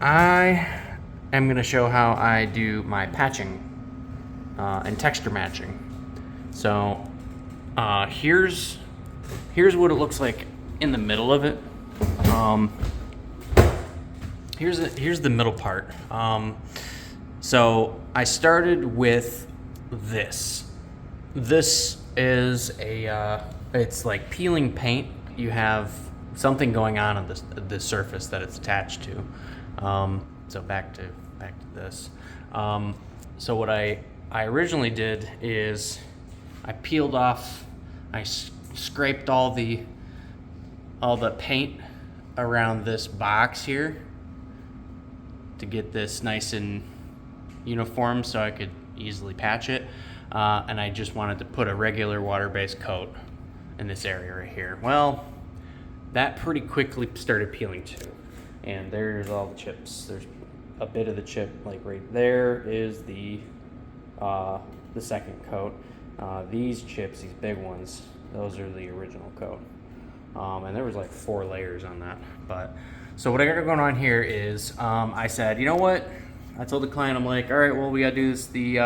I am going to show how I do my patching and texture matching. So here's what it looks like in the middle of it. Here's the middle part. So I started with this. This is it's like peeling paint. You have something going on the surface that it's attached to. So back to this. So what I originally did is I peeled off, I scraped all the paint around this box here to get this nice and uniform so I could easily patch it. And I just wanted to put a regular water-based coat in this area right here. Well, that pretty quickly started peeling too. And there's all the chips. There's a bit of the chip, like right there is the second coat. These chips, these big ones, those are the original coat. And there was like 4 layers on that. But so what I got going on here is I said, you know what? I told the client, I'm like, all right, well, we gotta do this the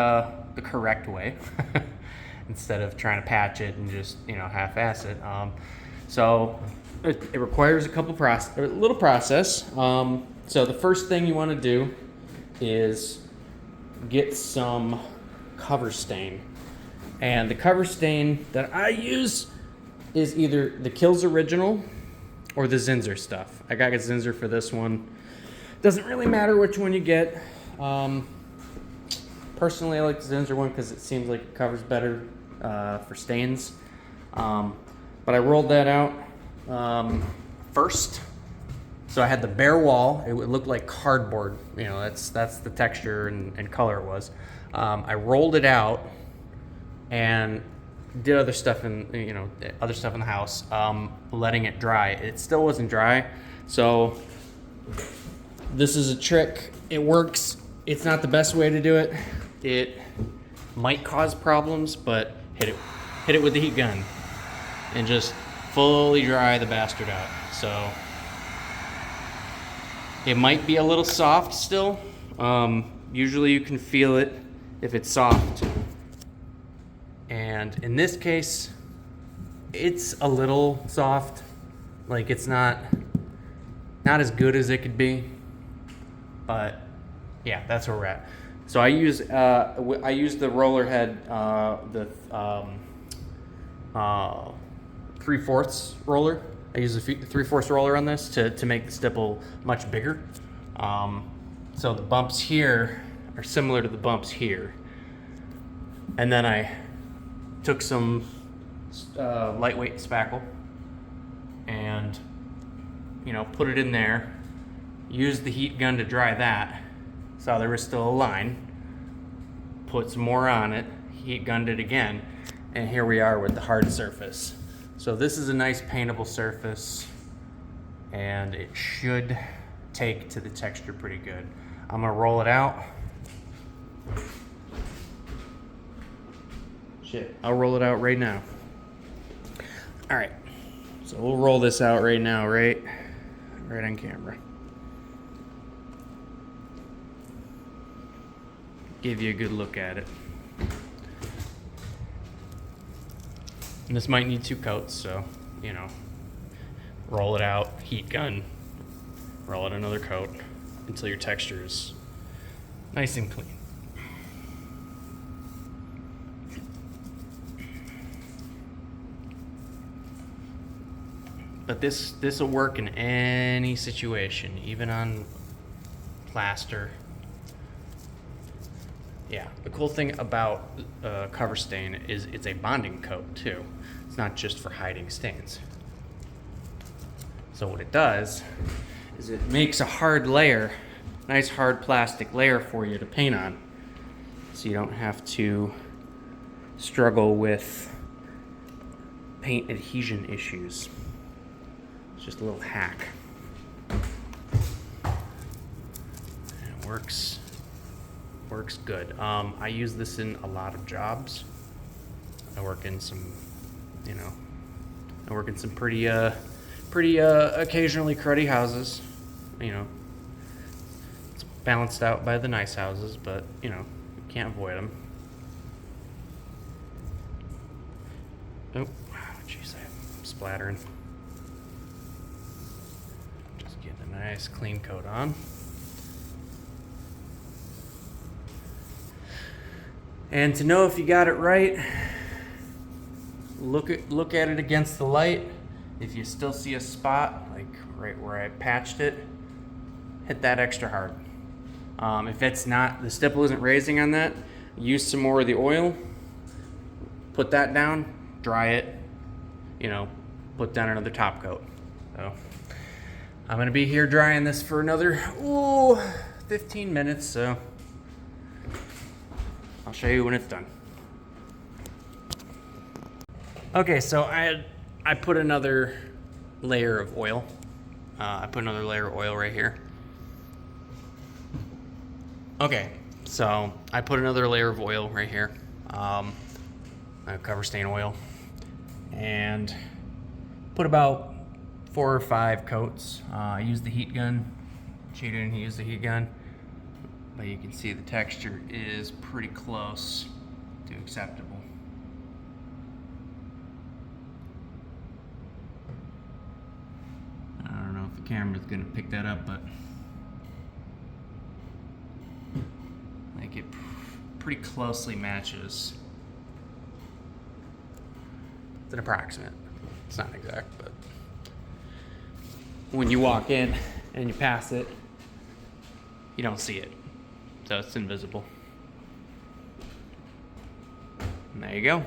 correct way instead of trying to patch it and just half-ass it. So it requires a little process. So the first thing you want to do is get some cover stain, and the cover stain that I use is either the Kilz Original or the Zinsser stuff. I got Zinsser for this one. Doesn't really matter which one you get. Personally, I like the Zinsser one because it seems like it covers better for stains. But I rolled that out first. So I had the bare wall. It would look like cardboard. That's the texture and color it was. I rolled it out and did other stuff in the house, letting it dry. It still wasn't dry, so this is a trick. It works. It's not the best way to do it. It might cause problems, but hit it with the heat gun and just fully dry the bastard out. So it might be a little soft still. Usually you can feel it if it's soft. And in this case, it's a little soft. Like it's not as good as it could be. But yeah, that's where we're at. So I use the roller head, the 3/4 roller. I use the 3/4 roller on this to make the stipple much bigger. So the bumps here are similar to the bumps here. And then I took some lightweight spackle and put it in there. Used the heat gun to dry that. Saw there was still a line. Put some more on it. Heat gunned it again. And here we are with the hard surface. So this is a nice paintable surface, and it should take to the texture pretty good. I'm gonna roll it out. I'll roll it out right now. All right, so we'll roll this out right now, right on camera. Give you a good look at it. And this might need 2 coats, so, roll it out, heat gun, roll it another coat until your texture is nice and clean. But this will work in any situation, even on plaster. Yeah, the cool thing about cover stain is it's a bonding coat too. It's not just for hiding stains. So what it does is it makes a hard layer, nice hard plastic layer for you to paint on. So you don't have to struggle with paint adhesion issues. It's just a little hack. And it works good. I use this in a lot of jobs. I work in some pretty occasionally cruddy houses. balanced out by the nice houses, but you know, you can't avoid them. Oh, jeez, I'm splattering. Just getting a nice clean coat on. And to know if you got it right, look at it against the light. If you still see a spot, like right where I patched it, hit that extra hard. If it's not, the stipple isn't raising on that, use some more of the oil, put that down, dry it, you know, put down another top coat. So I'm gonna be here drying this for another 15 minutes, so I'll show you when it's done. Okay, so I put another layer of oil. I put another layer of oil right here. Okay, so I put another layer of oil right here. Cover stain oil, and put about 4 or 5 coats. I used the heat gun. She didn't use the heat gun, but you can see the texture is pretty close to acceptable. I don't know if the camera's gonna pick that up, but like it pretty closely matches. It's an approximate. It's not exact, but when you walk in and you pass it, you don't see it. So it's invisible. And there you go.